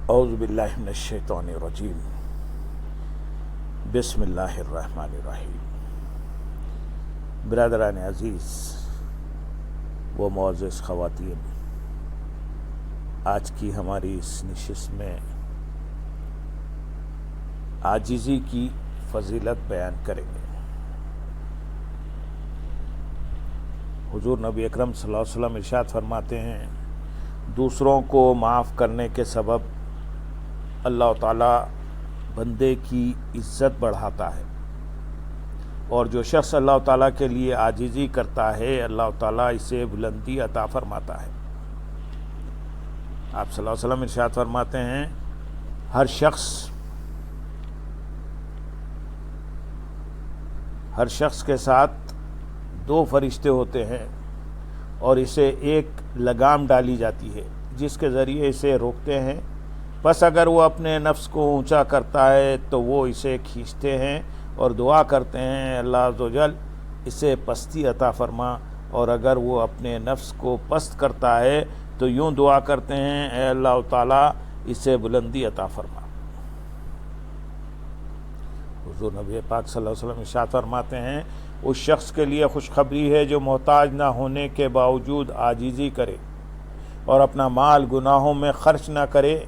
اعوذ باللہ من الشیطان الرجیم بسم اللہ الرحمن الرحیم۔ برادران عزیز و معزز خواتین، آج کی ہماری اس نشست میں عاجزی کی فضیلت بیان کریں گے۔ حضور نبی اکرم صلی اللہ علیہ وسلم ارشاد فرماتے ہیں، دوسروں کو معاف کرنے کے سبب اللہ تعالیٰ بندے کی عزت بڑھاتا ہے، اور جو شخص اللہ تعالیٰ کے لیے عاجزی کرتا ہے اللہ تعالیٰ اسے بلندی عطا فرماتا ہے۔ آپ صلی اللہ علیہ وسلم ارشاد فرماتے ہیں، ہر شخص کے ساتھ دو فرشتے ہوتے ہیں اور اسے ایک لگام ڈالی جاتی ہے جس کے ذریعے اسے روکتے ہیں، بس اگر وہ اپنے نفس کو اونچا کرتا ہے تو وہ اسے کھینچتے ہیں اور دعا کرتے ہیں اللہ عز و جل اسے پستی عطا فرما، اور اگر وہ اپنے نفس کو پست کرتا ہے تو یوں دعا کرتے ہیں اے اللہ تعالیٰ اسے بلندی عطا فرما۔ حضور نبی پاک صلی اللہ علیہ وسلم ارشاد فرماتے ہیں، اس شخص کے لیے خوشخبری ہے جو محتاج نہ ہونے کے باوجود عاجزی کرے اور اپنا مال گناہوں میں خرچ نہ کرے،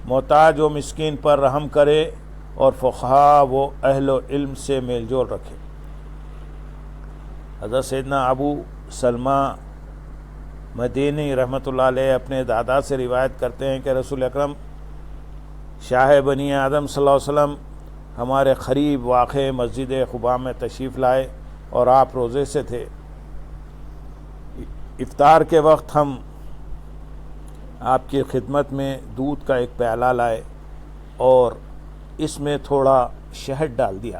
محتاج و مسکین پر رحم کرے اور فقہا و اہل و علم سے میل جول رکھے۔ حضرت سیدنا ابو سلمہ مدینی رحمۃ اللہ علیہ اپنے دادا سے روایت کرتے ہیں کہ رسول اکرم شاہ بنی آدم صلی اللہ علیہ وسلم ہمارے قریب واقع مسجد قباء میں تشریف لائے اور آپ روزے سے تھے۔ افطار کے وقت ہم آپ کی خدمت میں دودھ کا ایک پیالہ لائے اور اس میں تھوڑا شہد ڈال دیا۔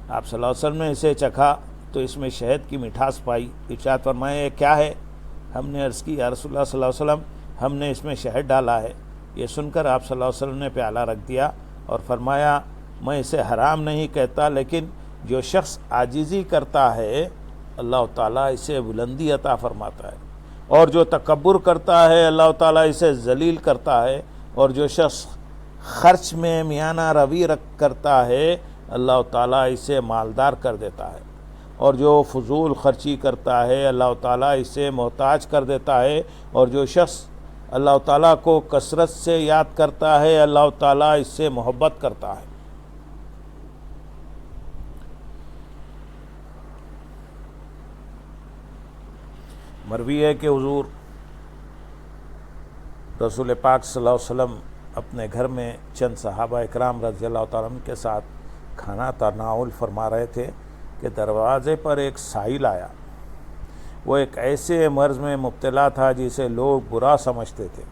آپ صلی اللہ علیہ وسلم نے اسے چکھا تو اس میں شہد کی مٹھاس پائی، ارشاد فرمایا یہ کیا ہے؟ ہم نے عرض کی یا رسول اللہ صلی اللہ علیہ وسلم ہم نے اس میں شہد ڈالا ہے۔ یہ سن کر آپ صلی اللہ علیہ وسلم نے پیالہ رکھ دیا اور فرمایا میں اسے حرام نہیں کہتا، لیکن جو شخص عاجزی کرتا ہے اللہ تعالیٰ اسے بلندی عطا فرماتا ہے، اور جو تکبر کرتا ہے اللہ تعالیٰ اسے ذلیل کرتا ہے، اور جو شخص خرچ میں میانہ روی کرتا ہے اللہ تعالیٰ اسے مالدار کر دیتا ہے، اور جو فضول خرچی کرتا ہے اللہ تعالیٰ اسے محتاج کر دیتا ہے، اور جو شخص اللہ تعالیٰ کو کثرت سے یاد کرتا ہے اللہ تعالیٰ اس سے محبت کرتا ہے۔ مروی ہے کہ حضور رسول پاک صلی اللہ علیہ وسلم اپنے گھر میں چند صحابہ اکرام رضی اللہ تعالیٰ عنہ کے ساتھ کھانا تناول فرما رہے تھے کہ دروازے پر ایک سائل آیا۔ وہ ایک ایسے مرض میں مبتلا تھا جسے لوگ برا سمجھتے تھے۔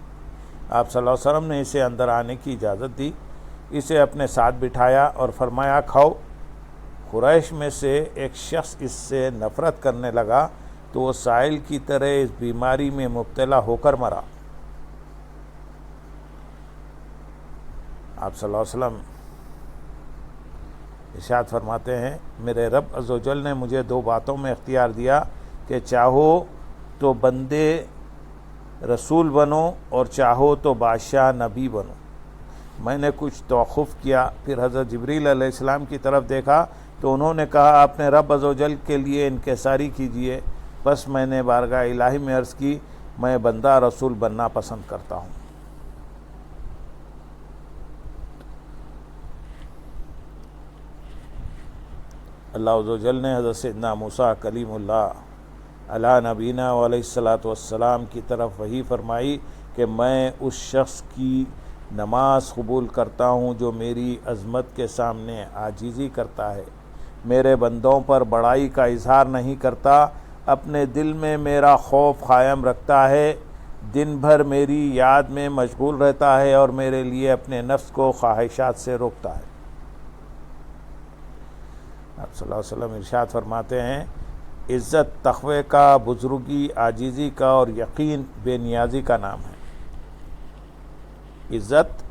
آپ صلی اللہ علیہ وسلم نے اسے اندر آنے کی اجازت دی، اسے اپنے ساتھ بٹھایا اور فرمایا کھاؤ۔ قریش میں سے ایک شخص اس سے نفرت کرنے لگا تو وہ سائل کی طرح اس بیماری میں مبتلا ہو کر مرا۔ آپ صلی اللہ علیہ وسلم ارشاد فرماتے ہیں، میرے رب عز و جل نے مجھے دو باتوں میں اختیار دیا کہ چاہو تو بندے رسول بنو اور چاہو تو بادشاہ نبی بنو۔ میں نے کچھ توقف کیا، پھر حضرت جبریل علیہ السلام کی طرف دیکھا تو انہوں نے کہا اپنے رب عز و جل کے لیے انکساری کیجیے۔ بس میں نے بارگاہ الہی میں عرض کی میں بندہ رسول بننا پسند کرتا ہوں۔ اللہ عز و جل نے حضرت سیدنا موسیٰ کلیم اللہ علیہ نبینا علیہ الصلاۃ والسلام کی طرف وحی فرمائی کہ میں اس شخص کی نماز قبول کرتا ہوں جو میری عظمت کے سامنے عاجزی کرتا ہے، میرے بندوں پر بڑائی کا اظہار نہیں کرتا، اپنے دل میں میرا خوف قائم رکھتا ہے، دن بھر میری یاد میں مشغول رہتا ہے اور میرے لیے اپنے نفس کو خواہشات سے روکتا ہے۔ آپ صلی اللہ علیہ وسلم ارشاد فرماتے ہیں، عزت تقوی کا، بزرگی عاجزی کا اور یقین بے نیازی کا نام ہے۔ عزت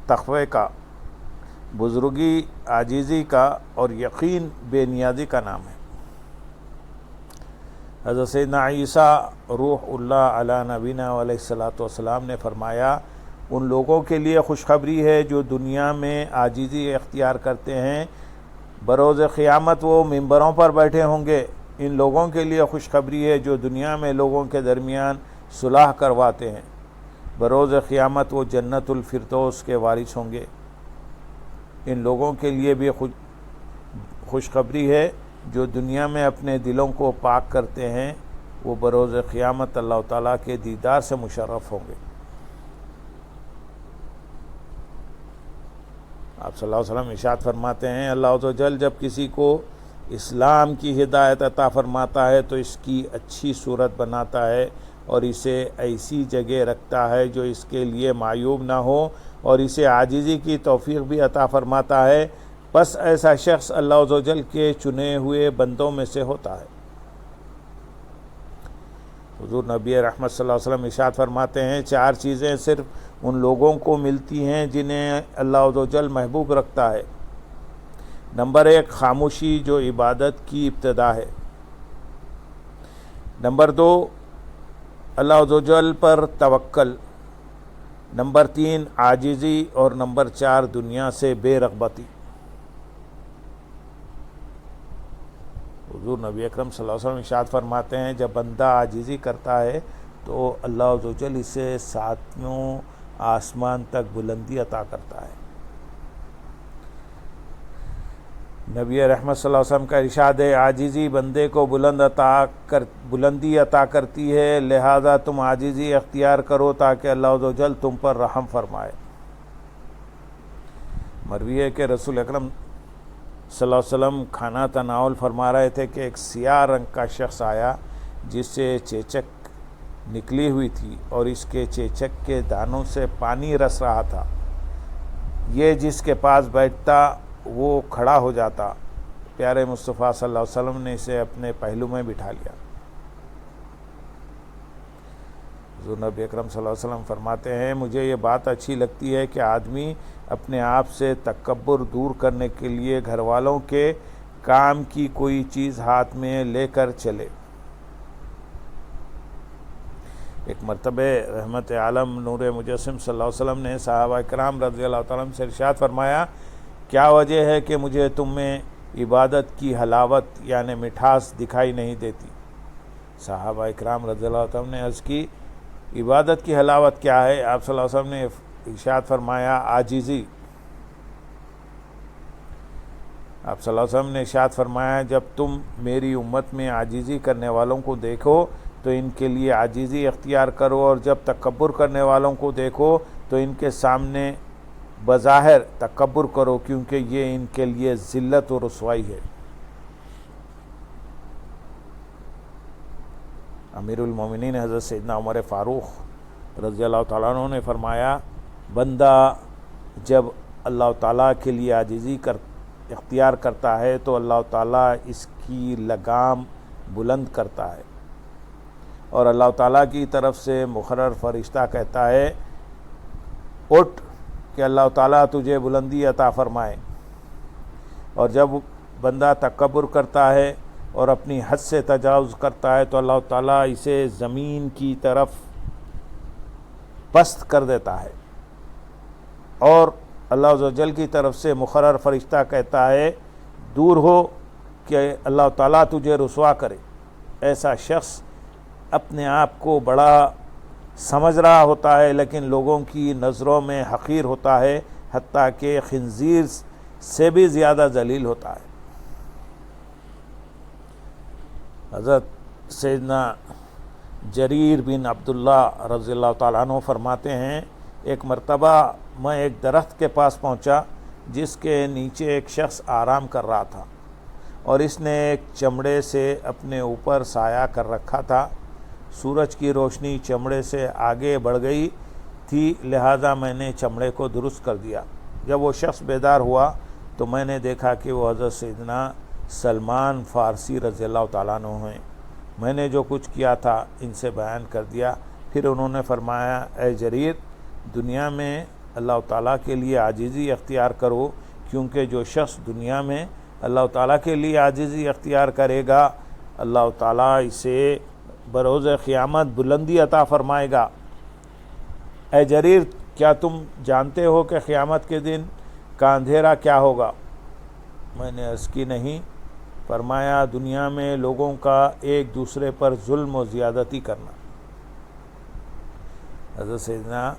تقوی کا، بزرگی عاجزی کا اور یقین بے نیازی کا نام ہے۔ حضرت سیدنا عیسیٰ روح اللہ علی نبینا علیہ الصلاۃ والسلام نے فرمایا ان لوگوں کے لیے خوشخبری ہے جو دنیا میں عاجزی اختیار کرتے ہیں، بروز قیامت وہ ممبروں پر بیٹھے ہوں گے۔ ان لوگوں کے لیے خوشخبری ہے جو دنیا میں لوگوں کے درمیان صلح کرواتے ہیں، بروز قیامت وہ جنت الفردوس کے وارث ہوں گے۔ ان لوگوں کے لیے بھی خوشخبری ہے جو دنیا میں اپنے دلوں کو پاک کرتے ہیں، وہ بروز قیامت اللہ تعالیٰ کے دیدار سے مشرف ہوں گے۔ آپ صلی اللہ علیہ وسلم ارشاد فرماتے ہیں اللہ عز و جل جب کسی کو اسلام کی ہدایت عطا فرماتا ہے تو اس کی اچھی صورت بناتا ہے اور اسے ایسی جگہ رکھتا ہے جو اس کے لیے معیوب نہ ہو، اور اسے عاجزی کی توفیق بھی عطا فرماتا ہے، پس ایسا شخص اللہ عز و جل کے چنے ہوئے بندوں میں سے ہوتا ہے۔ حضور نبی رحمت صلی اللہ علیہ وسلم ارشاد فرماتے ہیں 4 چیزیں صرف ان لوگوں کو ملتی ہیں جنہیں اللہ عز و جل محبوب رکھتا ہے۔ نمبر 1 خاموشی جو عبادت کی ابتدا ہے۔ نمبر 2 اللہ عز و جل پر توکل۔ نمبر 3 عاجزی، اور نمبر 4 دنیا سے بے رغبتی۔ حضور نبی اکرم صلی اللہ علیہ وسلم ارشاد فرماتے ہیں جب بندہ عاجزی کرتا ہے تو اللہ عز و جل اسے 7ویں آسمان تک بلندی عطا کرتا ہے۔ نبی رحمت صلی اللہ علیہ وسلم کا ارشاد ہے عاجزی بندے کو بلندی عطا کرتی ہے، لہذا تم عاجزی اختیار کرو تاکہ اللہ عز و جل تم پر رحم فرمائے۔ مروی ہے کہ رسول اکرم صلی اللہ علیہ وسلم کھانا تناول فرما رہے تھے کہ ایک سیاہ رنگ کا شخص آیا جس سے چیچک نکلی ہوئی تھی اور اس کے چیچک کے دانوں سے پانی رس رہا تھا۔ یہ جس کے پاس بیٹھتا وہ کھڑا ہو جاتا۔ پیارے مصطفیٰ صلی اللہ علیہ وسلم نے اسے اپنے پہلو میں بٹھا لیا۔ حضور نبی اکرم صلی اللہ علیہ وسلم فرماتے ہیں مجھے یہ بات اچھی لگتی ہے کہ آدمی اپنے آپ سے تکبر دور کرنے کے لیے گھر والوں کے کام کی کوئی چیز ہاتھ میں لے کر چلے۔ ایک مرتبہ رحمت عالم نور مجسم صلی اللہ علیہ وسلم نے صحابہ کرام رضی اللہ تعالیٰ عنہ سے ارشاد فرمایا کیا وجہ ہے کہ مجھے تم میں عبادت کی حلاوت یعنی مٹھاس دکھائی نہیں دیتی؟ صحابہ کرام رضی اللہ تعالیٰ عنہ نے عرض کی عبادت کی حلاوت کیا ہے؟ آپ صلی اللہ علیہ وسلم نے ارشاد فرمایا عاجزی۔ آپ صلی اللہ علیہ وسلم نے ارشاد فرمایا جب تم میری امت میں عاجزی کرنے والوں کو دیکھو تو ان کے لیے عاجزی اختیار کرو، اور جب تکبر کرنے والوں کو دیکھو تو ان کے سامنے بظاہر تکبر کرو، کیونکہ یہ ان کے لیے ذلت و رسوائی ہے۔ امیر المومنین حضرت سیدنا عمر فاروق رضی اللہ تعالیٰ عنہ نے فرمایا بندہ جب اللہ تعالیٰ کے لیے عاجزی اختیار کرتا ہے تو اللہ تعالیٰ اس کی لگام بلند کرتا ہے، اور اللہ تعالیٰ کی طرف سے مقرر فرشتہ کہتا ہے اٹھ کہ اللہ تعالیٰ تجھے بلندی عطا فرمائے۔ اور جب بندہ تکبر کرتا ہے اور اپنی حد سے تجاوز کرتا ہے تو اللہ تعالیٰ اسے زمین کی طرف پست کر دیتا ہے، اور اللہ عز و جل کی طرف سے مقرر فرشتہ کہتا ہے دور ہو کہ اللہ تعالیٰ تجھے رسوا کرے۔ ایسا شخص اپنے آپ کو بڑا سمجھ رہا ہوتا ہے لیکن لوگوں کی نظروں میں حقیر ہوتا ہے، حتیٰ کہ خنزیر سے بھی زیادہ ذلیل ہوتا ہے۔ حضرت سیدنا جریر بن عبداللہ رضی اللہ تعالیٰ عنہ فرماتے ہیں ایک مرتبہ میں ایک درخت کے پاس پہنچا جس کے نیچے ایک شخص آرام کر رہا تھا، اور اس نے ایک چمڑے سے اپنے اوپر سایہ کر رکھا تھا۔ سورج کی روشنی چمڑے سے آگے بڑھ گئی تھی، لہذا میں نے چمڑے کو درست کر دیا۔ جب وہ شخص بیدار ہوا تو میں نے دیکھا کہ وہ حضرت سیدنا سلمان فارسی رضی اللہ تعالیٰ عنہ ہیں۔ میں نے جو کچھ کیا تھا ان سے بیان کر دیا۔ پھر انہوں نے فرمایا اے جریر دنیا میں اللہ تعالیٰ کے لیے عاجزی اختیار کرو، کیونکہ جو شخص دنیا میں اللہ تعالیٰ کے لیے عاجزی اختیار کرے گا اللہ تعالیٰ اسے بروز قیامت بلندی عطا فرمائے گا۔ اے جریر، کیا تم جانتے ہو کہ قیامت کے دن کا اندھیرا کیا ہوگا؟ میں نے عرض کی نہیں۔ فرمایا دنیا میں لوگوں کا ایک دوسرے پر ظلم و زیادتی کرنا۔ حضرت سیدنا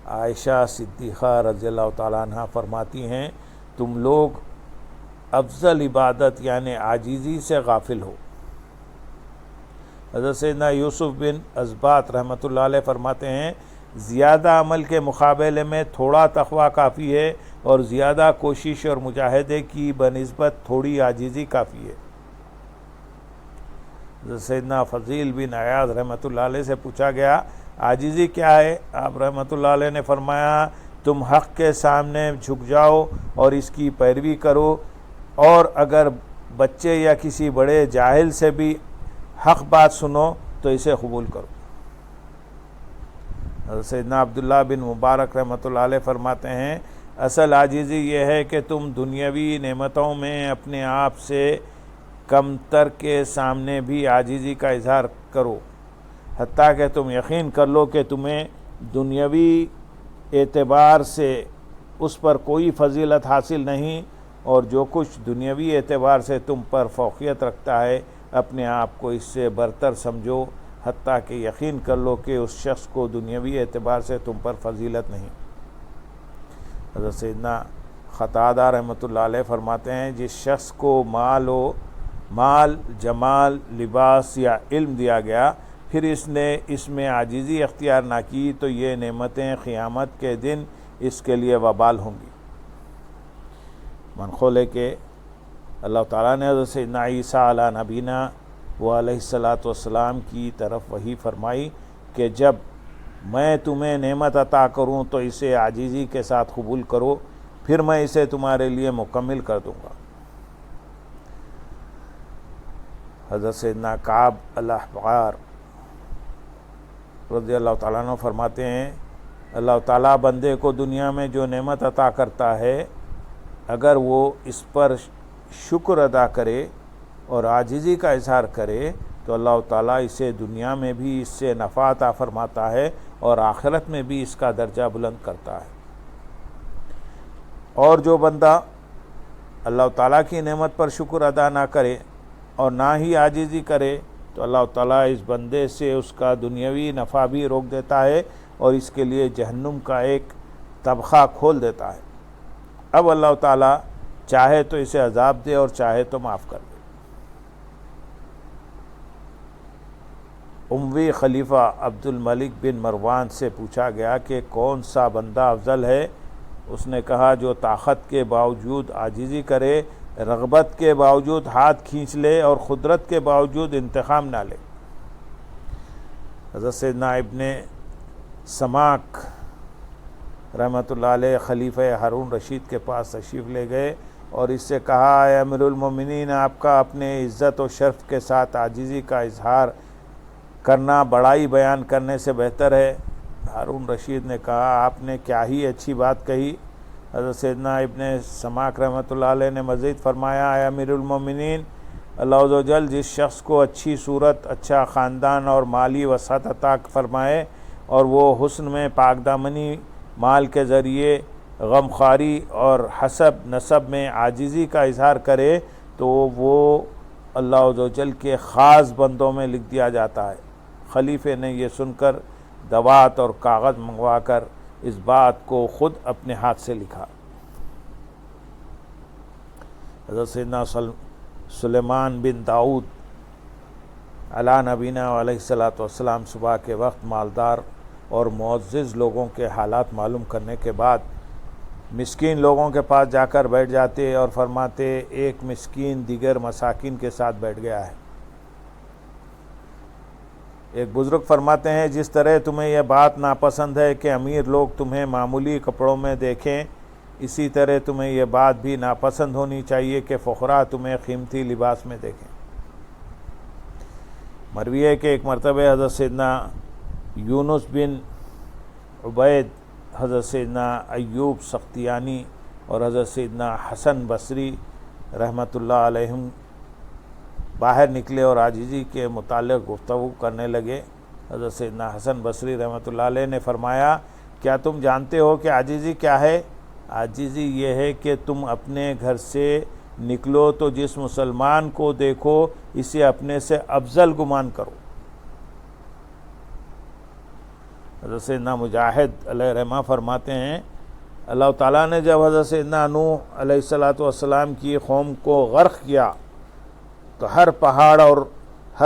عائشہ صدیقہ رضی اللہ تعالیٰ عنہ فرماتی ہیں تم لوگ افضل عبادت یعنی عاجزی سے غافل ہو۔ حضرت سیدنا یوسف بن اسباط رحمۃ اللہ علیہ فرماتے ہیں زیادہ عمل کے مقابلے میں تھوڑا تقویٰ کافی ہے اور زیادہ کوشش اور مجاہدے کی بنسبت تھوڑی عاجزی کافی ہے۔ حضرت سیدنا فضیل بن عیاض رحمۃ اللہ علیہ سے پوچھا گیا عاجزی کیا ہے؟ آپ رحمۃ اللہ علیہ نے فرمایا تم حق کے سامنے جھک جاؤ اور اس کی پیروی کرو، اور اگر بچے یا کسی بڑے جاہل سے بھی حق بات سنو تو اسے قبول کرو۔ حضرت سیدنا عبداللہ بن مبارک رحمۃ اللہ علیہ فرماتے ہیں اصل عاجزی یہ ہے کہ تم دنیاوی نعمتوں میں اپنے آپ سے کمتر کے سامنے بھی عاجزی کا اظہار کرو، حتیٰ کہ تم یقین کر لو کہ تمہیں دنیاوی اعتبار سے اس پر کوئی فضیلت حاصل نہیں، اور جو کچھ دنیاوی اعتبار سے تم پر فوقیت رکھتا ہے اپنے آپ کو اس سے برتر سمجھو، حتیٰ کہ یقین کر لو کہ اس شخص کو دنیاوی اعتبار سے تم پر فضیلت نہیں۔ حضرت سیدنا قتادہ رحمۃ اللہ علیہ فرماتے ہیں جس شخص کو مال، جمال، لباس یا علم دیا گیا پھر اس نے اس میں عاجزی اختیار نہ کی تو یہ نعمتیں قیامت کے دن اس کے لیے وبال ہوں گی۔ منقول ہے کہ اللہ تعالیٰ نے حضرت سیدنا عیسیٰ علیہ نبینا و علیہ الصلاۃ والسلام کی طرف وحی فرمائی کہ جب میں تمہیں نعمت عطا کروں تو اسے عاجزی کے ساتھ قبول کرو، پھر میں اسے تمہارے لیے مکمل کر دوں گا۔ حضرت سیدنا کعب الاحبار رضی اللہ تعالیٰ عنہ فرماتے ہیں اللہ تعالیٰ بندے کو دنیا میں جو نعمت عطا کرتا ہے اگر وہ اس پر شکر ادا کرے اور عاجزی کا اظہار کرے تو اللہ تعالیٰ اسے دنیا میں بھی اس سے نفع عطا فرماتا ہے اور آخرت میں بھی اس کا درجہ بلند کرتا ہے۔ اور جو بندہ اللہ تعالیٰ کی نعمت پر شکر ادا نہ کرے اور نہ ہی عاجزی کرے تو اللہ تعالیٰ اس بندے سے اس کا دنیاوی نفع بھی روک دیتا ہے اور اس کے لیے جہنم کا ایک طبقہ کھول دیتا ہے۔ اب اللہ تعالیٰ چاہے تو اسے عذاب دے اور چاہے تو معاف کر دے۔ اموی خلیفہ عبد الملک بن مروان سے پوچھا گیا کہ کون سا بندہ افضل ہے؟ اس نے کہا جو طاقت کے باوجود عاجزی کرے، رغبت کے باوجود ہاتھ کھینچ لے اور قدرت کے باوجود انتقام نہ لے۔ حضرت سیدنا ابن سماک رحمۃ اللہ علیہ خلیفہ ہارون رشید کے پاس تشریف لے گئے اور اس سے کہا اے امیر المومنین آپ کا اپنے عزت و شرف کے ساتھ عاجزی کا اظہار کرنا بڑائی بیان کرنے سے بہتر ہے۔ ہارون رشید نے کہا آپ نے کیا ہی اچھی بات کہی۔ حضرت سیدنا ابن سماک رحمۃ اللہ علیہ نے مزید فرمایا اے امیر المومنین اللہ عز و جل جس شخص کو اچھی صورت، اچھا خاندان اور مالی وسعت عطا فرمائے اور وہ حسن میں پاک دامنی، مال کے ذریعے غمخواری اور حسب نسب میں عاجزی کا اظہار کرے تو وہ اللہ عز و جل کے خاص بندوں میں لکھ دیا جاتا ہے۔ خلیفے نے یہ سن کر دوات اور کاغذ منگوا کر اس بات کو خود اپنے ہاتھ سے لکھا۔ حضرت سیدنا سلیمان بن داؤد علی نبینا علیہ الصلاۃ والسلام صبح کے وقت مالدار اور معزز لوگوں کے حالات معلوم کرنے کے بعد مسکین لوگوں کے پاس جا کر بیٹھ جاتے اور فرماتے ایک مسکین دیگر مساکین کے ساتھ بیٹھ گیا ہے۔ ایک بزرگ فرماتے ہیں جس طرح تمہیں یہ بات ناپسند ہے کہ امیر لوگ تمہیں معمولی کپڑوں میں دیکھیں، اسی طرح تمہیں یہ بات بھی ناپسند ہونی چاہیے کہ فقراء تمہیں قیمتی لباس میں دیکھیں۔ مروی ہے کہ ایک مرتبہ حضرت سیدنا یونس بن عبید، حضرت سیدنا ایوب سختیانی اور حضرت سیدنا حسن بصری رحمۃ اللہ علیہم باہر نکلے اور عاجزی کے متعلق گفتگو کرنے لگے۔ حضرت سیدنا حسن بصری رحمۃ اللہ علیہ نے فرمایا کیا تم جانتے ہو کہ عاجزی کیا ہے؟ عاجزی یہ ہے کہ تم اپنے گھر سے نکلو تو جس مسلمان کو دیکھو اسے اپنے سے افضل گمان کرو۔ حضرت سیدنا مجاہد علیہ رحمہ فرماتے ہیں اللہ تعالیٰ نے جب حضرت سیدنا نوح علیہ السلام کی قوم کو غرق کیا تو ہر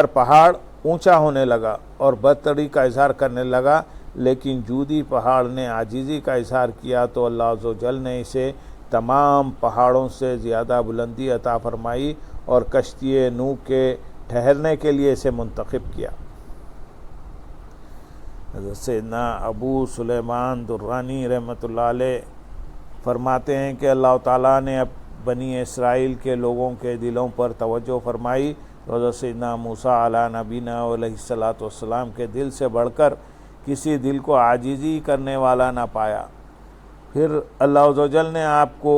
پہاڑ اونچا ہونے لگا اور برتری کا اظہار کرنے لگا، لیکن جودی پہاڑ نے عاجزی کا اظہار کیا تو اللہ عز و جل نے اسے تمام پہاڑوں سے زیادہ بلندی عطا فرمائی اور کشتی نوح کے ٹھہرنے کے لیے اسے منتخب کیا۔ حضرت سیدنا ابو سلیمان درانی رحمۃ اللہ علیہ فرماتے ہیں کہ اللہ تعالیٰ نے بنی اسرائیل کے لوگوں کے دلوں پر توجہ فرمائی، حضرت سیدنا موسیٰ علیہ نبینا علیہ السلام کے دل سے بڑھ کر کسی دل کو عاجزی کرنے والا نہ پایا۔ پھر اللہ عز و جل نے آپ کو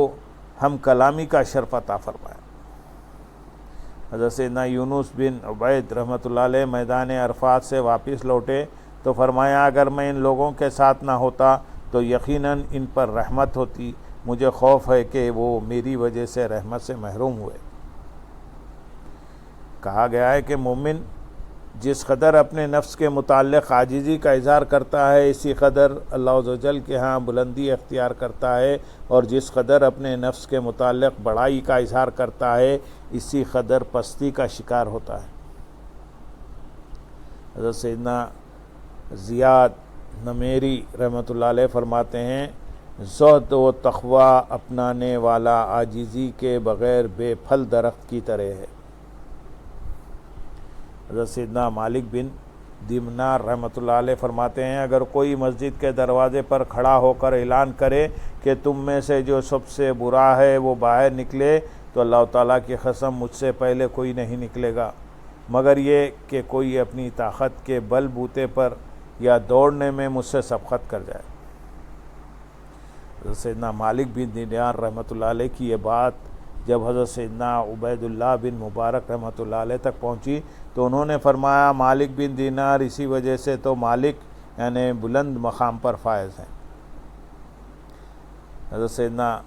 ہم کلامی کا شرف عطا فرمایا۔ حضرت سیدنا یونس بن عبید رحمۃ اللہ علیہ میدان عرفات سے واپس لوٹے تو فرمایا اگر میں ان لوگوں کے ساتھ نہ ہوتا تو یقیناً ان پر رحمت ہوتی، مجھے خوف ہے کہ وہ میری وجہ سے رحمت سے محروم ہوئے۔ کہا گیا ہے کہ مومن جس قدر اپنے نفس کے متعلق عاجزی کا اظہار کرتا ہے اسی قدر اللہ عز و جل کے ہاں بلندی اختیار کرتا ہے، اور جس قدر اپنے نفس کے متعلق بڑائی کا اظہار کرتا ہے اسی قدر پستی کا شکار ہوتا ہے۔ حضرت سیدنا زیاد نمیری رحمۃ اللہ علیہ فرماتے ہیں زہد و تقوی اپنانے والا عاجزی کے بغیر بے پھل درخت کی طرح ہے۔ حضرت سیدنا مالک بن دیمنار رحمۃ اللہ علیہ فرماتے ہیں اگر کوئی مسجد کے دروازے پر کھڑا ہو کر اعلان کرے کہ تم میں سے جو سب سے برا ہے وہ باہر نکلے تو اللہ تعالیٰ کی قسم مجھ سے پہلے کوئی نہیں نکلے گا مگر یہ کہ کوئی اپنی طاقت کے بل بوتے پر یا دوڑنے میں مجھ سے سبقت کر جائے۔ حضرت سیدنا مالک بن دینار رحمۃ اللہ علیہ کی یہ بات جب حضرت سیدنا عبید اللہ بن مبارک رحمۃ اللہ علیہ تک پہنچی تو انہوں نے فرمایا مالک بن دینار اسی وجہ سے تو مالک یعنی بلند مقام پر فائز ہیں۔ حضرت سیدنا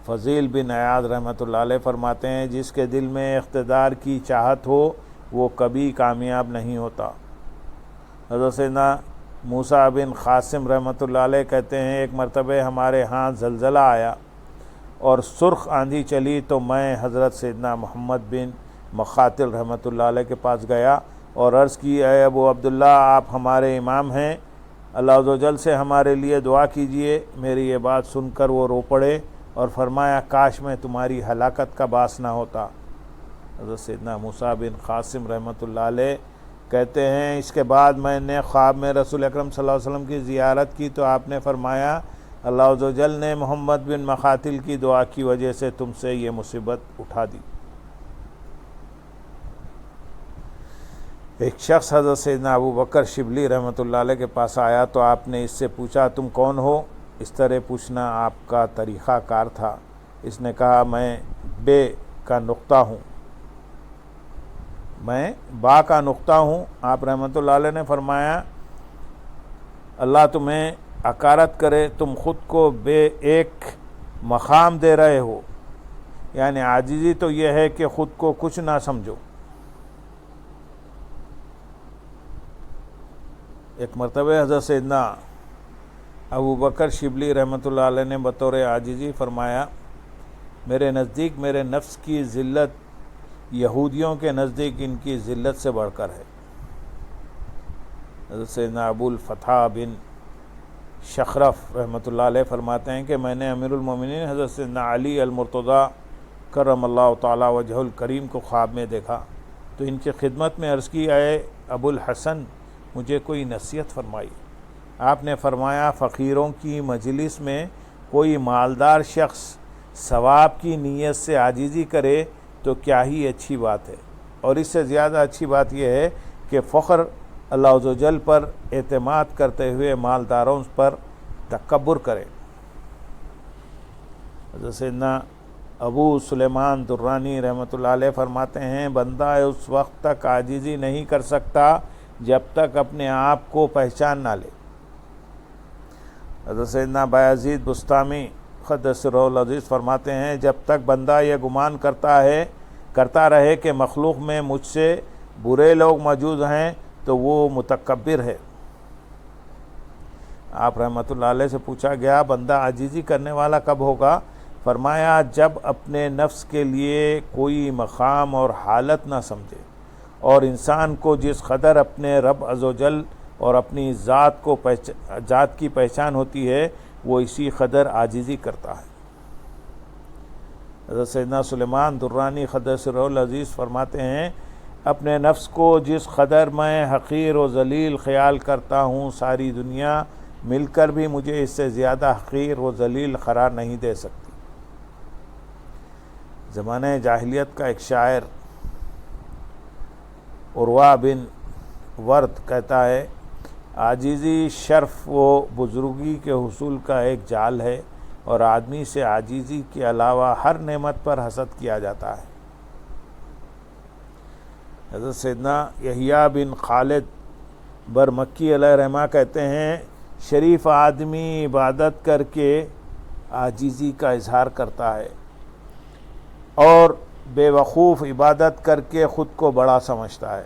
فضیل بن عیاض رحمۃ اللہ علیہ فرماتے ہیں جس کے دل میں اقتدار کی چاہت ہو وہ کبھی کامیاب نہیں ہوتا۔ حضرت سیدنا موسیٰ بن قاسم رحمۃ اللہ علیہ کہتے ہیں ایک مرتبہ ہمارے ہاں زلزلہ آیا اور سرخ آندھی چلی تو میں حضرت سیدنا محمد بن مقاتل رحمۃ اللہ علیہ کے پاس گیا اور عرض کی اے ابو عبداللہ آپ ہمارے امام ہیں، اللہ عز و جل سے ہمارے لیے دعا کیجئے۔ میری یہ بات سن کر وہ رو پڑے اور فرمایا کاش میں تمہاری ہلاکت کا باعث نہ ہوتا۔ حضرت سیدنا موسیٰ بن قاسم رحمۃ اللہ علیہ کہتے ہیں اس کے بعد میں نے خواب میں رسول اکرم صلی اللہ علیہ وسلم کی زیارت کی تو آپ نے فرمایا اللہ عز و جل نے محمد بن مقاتل کی دعا کی وجہ سے تم سے یہ مصیبت اٹھا دی۔ ایک شخص حضرت سیدنا ابو بکر شبلی رحمۃ اللہ علیہ کے پاس آیا تو آپ نے اس سے پوچھا تم کون ہو؟ اس طرح پوچھنا آپ کا طریقہ کار تھا۔ اس نے کہا میں بے کا نقطہ ہوں، میں با کا نقطہ ہوں۔ آپ رحمۃ اللہ علیہ نے فرمایا اللہ تمہیں عکارت کرے، تم خود کو بے ایک مقام دے رہے ہو، یعنی عاجزی تو یہ ہے کہ خود کو کچھ نہ سمجھو۔ ایک مرتبہ حضرت سیدنا ابو بکر شبلی رحمۃ اللہ علیہ نے بطور عاجزی فرمایا میرے نزدیک میرے نفس کی ذلت یہودیوں کے نزدیک ان کی ذلت سے بڑھ کر ہے۔ حضرت سیدنا ابو الفتح بن شخرف رحمۃ اللہ علیہ فرماتے ہیں کہ میں نے امیر المومنین حضرت سیدنا علی المرتضیٰ کرم اللہ تعالی وجہ الکریم کو خواب میں دیکھا تو ان کی خدمت میں عرض کی اے ابو الحسن مجھے کوئی نصیحت فرمائی۔ آپ نے فرمایا فقیروں کی مجلس میں کوئی مالدار شخص ثواب کی نیت سے عاجزی کرے تو کیا ہی اچھی بات ہے، اور اس سے زیادہ اچھی بات یہ ہے کہ فخر اللہ عز و جل پر اعتماد کرتے ہوئے مالداروں پر تکبر کرے۔ حضرت سیدنا ابو سلیمان درانی رحمۃ اللہ علیہ فرماتے ہیں بندہ اس وقت تک عاجزی نہیں کر سکتا جب تک اپنے آپ کو پہچان نہ لے۔ حضرت سیدنا بایزید بستامی قدس سرہ العزیز فرماتے ہیں جب تک بندہ یہ گمان کرتا رہے کہ مخلوق میں مجھ سے برے لوگ موجود ہیں تو وہ متکبر ہے۔ آپ رحمۃ اللہ علیہ سے پوچھا گیا بندہ عاجزی کرنے والا کب ہوگا؟ فرمایا جب اپنے نفس کے لیے کوئی مقام اور حالت نہ سمجھے، اور انسان کو جس قدر اپنے رب عزوجل اور اپنی ذات کی پہچان ہوتی ہے وہ اسی قدر عاجزی کرتا ہے۔ حضرت سیدنا سلیمان درانی قدس سرہ العزیز فرماتے ہیں اپنے نفس کو جس قدر میں حقیر و ذلیل خیال کرتا ہوں ساری دنیا مل کر بھی مجھے اس سے زیادہ حقیر و ذلیل قرار نہیں دے سکتی۔ زمانہ جاہلیت کا ایک شاعر عروہ بن ورد کہتا ہے عاجزی شرف و بزرگی کے حصول کا ایک جال ہے، اور آدمی سے عاجزی کے علاوہ ہر نعمت پر حسد کیا جاتا ہے۔ حضرت سیدنا یحییٰ بن خالد برمکی علیہ رحمہ کہتے ہیں شریف آدمی عبادت کر کے عاجزی کا اظہار کرتا ہے، اور بے وقوف عبادت کر کے خود کو بڑا سمجھتا ہے۔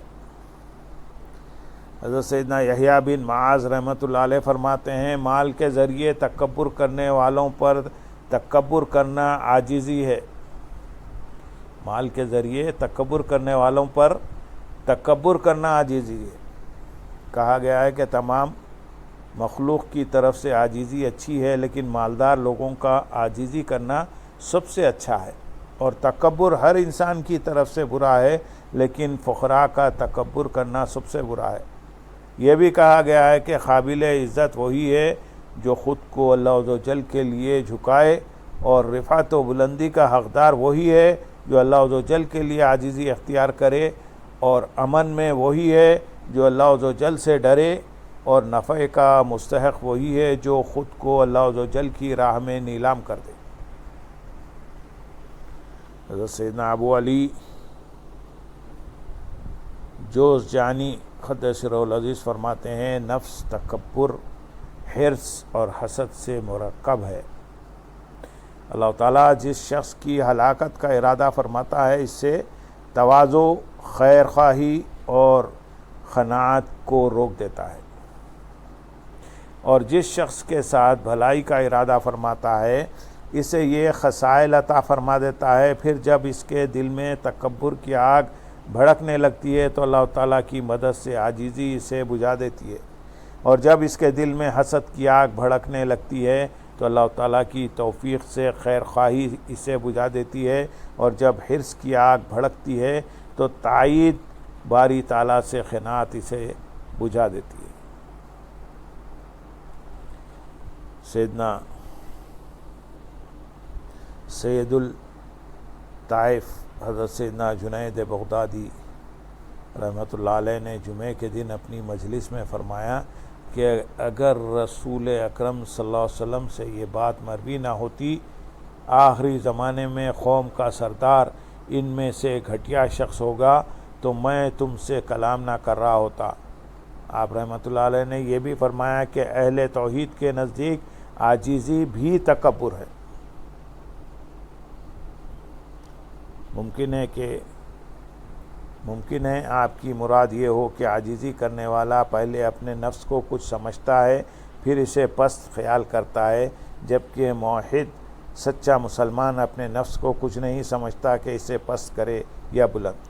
حضرت سیدنا یحییٰ بن معاذ رحمۃ اللہ علیہ فرماتے ہیں مال کے ذریعے تکبر کرنے والوں پر تکبر کرنا عاجزی ہے۔ مال کے ذریعے تکبر کرنے والوں پر تکبر کرنا عاجزی ہے۔ کہا گیا ہے کہ تمام مخلوق کی طرف سے عاجزی اچھی ہے، لیکن مالدار لوگوں کا عاجزی کرنا سب سے اچھا ہے، اور تکبر ہر انسان کی طرف سے برا ہے، لیکن فقراء کا تکبر کرنا سب سے برا ہے۔ یہ بھی کہا گیا ہے کہ قابل عزت وہی ہے جو خود کو اللہ عز و جل کے لیے جھکائے، اور رفعت و بلندی کا حقدار وہی ہے جو اللہ عز و جل کے لیے عاجزی اختیار کرے، اور امن میں وہی ہے جو اللہ عز و جل سے ڈرے، اور نفع کا مستحق وہی ہے جو خود کو اللہ عز و جل کی راہ میں نیلام کر دے۔ حضرت سیدنا ابو علی جوز جانی قدس سرہ العزیز فرماتے ہیں نفس تکبر، حرص اور حسد سے مرکب ہے۔ اللہ تعالیٰ جس شخص کی ہلاکت کا ارادہ فرماتا ہے اس سے تواضع، خیر خواہی اور قناعت کو روک دیتا ہے، اور جس شخص کے ساتھ بھلائی کا ارادہ فرماتا ہے اسے یہ خصائل عطا فرما دیتا ہے۔ پھر جب اس کے دل میں تکبر کی آگ بھڑکنے لگتی ہے تو اللہ تعالیٰ کی مدد سے عاجزی اسے بجھا دیتی ہے، اور جب اس کے دل میں حسد کی آگ بھڑکنے لگتی ہے تو اللہ تعالیٰ کی توفیق سے خیر خواہی اسے بجھا دیتی ہے، اور جب حرص کی آگ بھڑکتی ہے تو تائید باری تعالیٰ سے قناعت اسے بجھا دیتی ہے۔ سیدنا سید الطائف حضرت سیدنا جنید بغدادی رحمۃ اللہ علیہ نے جمعے کے دن اپنی مجلس میں فرمایا کہ اگر رسول اکرم صلی اللہ علیہ وسلم سے یہ بات مروی نہ ہوتی آخری زمانے میں قوم کا سردار ان میں سے گھٹیا شخص ہوگا تو میں تم سے کلام نہ کر رہا ہوتا۔ آپ رحمۃ اللہ علیہ نے یہ بھی فرمایا کہ اہل توحید کے نزدیک عاجزی بھی تکبر ہے۔ ممکن ہے آپ کی مراد یہ ہو کہ عاجزی کرنے والا پہلے اپنے نفس کو کچھ سمجھتا ہے پھر اسے پست خیال کرتا ہے، جبکہ موحد سچا مسلمان اپنے نفس کو کچھ نہیں سمجھتا کہ اسے پست کرے یا بلند۔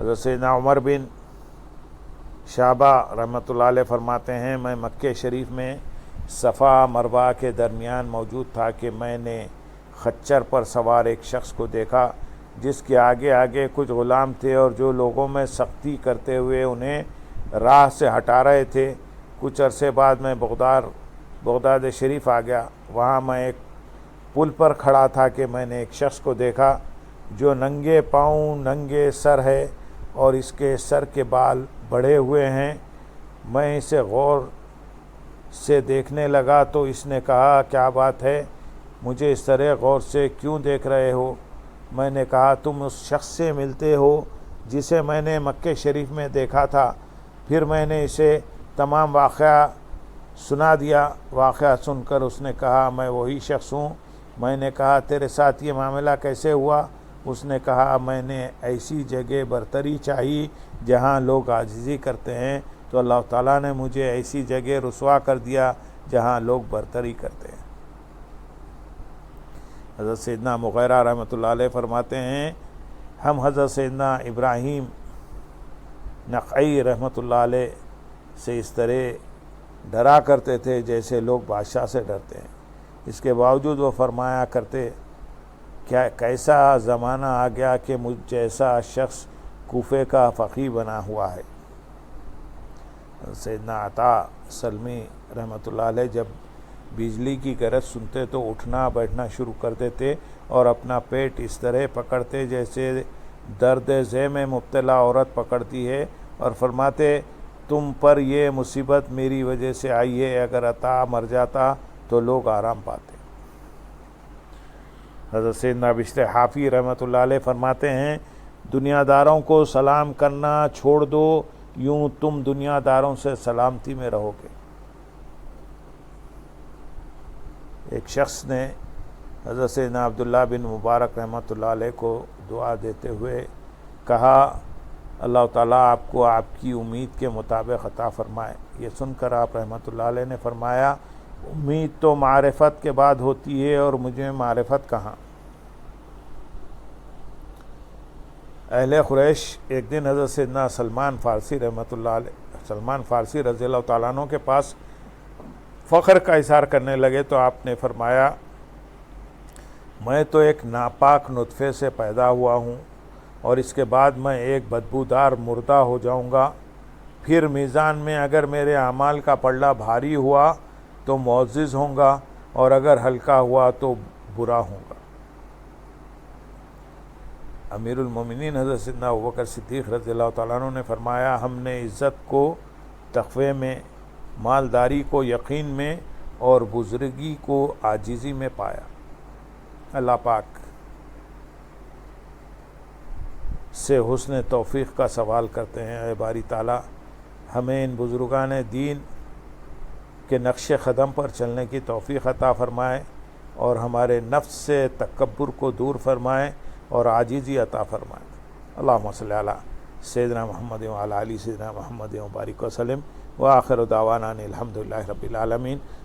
حضرت سیدنا عمر بن شعبہ رحمۃ اللہ علیہ فرماتے ہیں میں مکہ شریف میں صفا مروہ کے درمیان موجود تھا کہ میں نے خچر پر سوار ایک شخص کو دیکھا جس کے آگے آگے کچھ غلام تھے اور جو لوگوں میں سختی کرتے ہوئے انہیں راہ سے ہٹا رہے تھے۔ کچھ عرصے بعد میں بغداد شریف آ گیا۔ وہاں میں ایک پل پر کھڑا تھا کہ میں نے ایک شخص کو دیکھا جو ننگے پاؤں ننگے سر ہے اور اس کے سر کے بال بڑھے ہوئے ہیں۔ میں اسے غور سے دیکھنے لگا تو اس نے کہا کیا بات ہے؟ مجھے اس طرح غور سے کیوں دیکھ رہے ہو؟ میں نے کہا تم اس شخص سے ملتے ہو جسے میں نے مکہ شریف میں دیکھا تھا۔ پھر میں نے اسے تمام واقعہ سنا دیا۔ واقعہ سن کر اس نے کہا میں وہی شخص ہوں۔ میں نے کہا تیرے ساتھ یہ معاملہ کیسے ہوا؟ اس نے کہا میں نے ایسی جگہ برتری چاہی جہاں لوگ عاجزی کرتے ہیں تو اللہ تعالیٰ نے مجھے ایسی جگہ رسوا کر دیا جہاں لوگ برتری کرتے ہیں۔ حضرت سیدنا مغیرہ رحمۃ اللہ علیہ فرماتے ہیں ہم حضرت سیدنا ابراہیم نخعی رحمۃ اللہ علیہ سے اس طرح ڈرا کرتے تھے جیسے لوگ بادشاہ سے ڈرتے ہیں۔ اس کے باوجود وہ فرمایا کرتے کیا کیسا زمانہ آ گیا کہ مجھ جیسا شخص کوفے کا فقیہ بنا ہوا ہے۔ سیدنا عطا سلمی رحمۃ اللہ علیہ جب بجلی کی گرج سنتے تو اٹھنا بیٹھنا شروع کر دیتے اور اپنا پیٹ اس طرح پکڑتے جیسے درد ذہ میں مبتلا عورت پکڑتی ہے، اور فرماتے تم پر یہ مصیبت میری وجہ سے آئی ہے، اگر عطا مر جاتا تو لوگ آرام پاتے۔ حضرت سیدنا بشر حافی رحمۃ اللہ علیہ فرماتے ہیں دنیا داروں کو سلام کرنا چھوڑ دو، یوں تم دنیا داروں سے سلامتی میں رہو گے۔ ایک شخص نے حضرت سیدنا عبداللہ بن مبارک رحمۃ اللہ علیہ کو دعا دیتے ہوئے کہا اللہ تعالیٰ آپ کو آپ کی امید کے مطابق عطا فرمائے۔ یہ سن کر آپ رحمۃ اللہ علیہ نے فرمایا امید تو معرفت کے بعد ہوتی ہے اور مجھے معرفت کہاں۔ اہل قریش ایک دن حضرت سیدنا سلمان فارسی رحمۃ اللہ علیہ سلمان فارسی رضی اللہ تعالیٰ عنہ کے پاس فخر کا اظہار کرنے لگے تو آپ نے فرمایا میں تو ایک ناپاک نطفے سے پیدا ہوا ہوں اور اس کے بعد میں ایک بدبودار مردہ ہو جاؤں گا، پھر میزان میں اگر میرے اعمال کا پلڑا بھاری ہوا تو معزز ہوں گا اور اگر ہلکا ہوا تو برا ہوں گا۔ امیر المومنین حضرت سیدنا ابوبکر صدیق رضی اللہ تعالیٰ عنہ نے فرمایا ہم نے عزت کو تقوی میں، مالداری کو یقین میں اور بزرگی کو عاجزی میں پایا۔ اللہ پاک سے حسن توفیق کا سوال کرتے ہیں اے باری تعالیٰ ہمیں ان بزرگان دین کے نقش قدم پر چلنے کی توفیق عطا فرمائے اور ہمارے نفس سے تکبر کو دور فرمائے اور عاجزی عطا فرمائے۔ اللہم صلی علی سیدنا محمد وعلی آل سیدنا محمد وبارک وسلم وآخر دعوانا الحمدللہ رب العالمین۔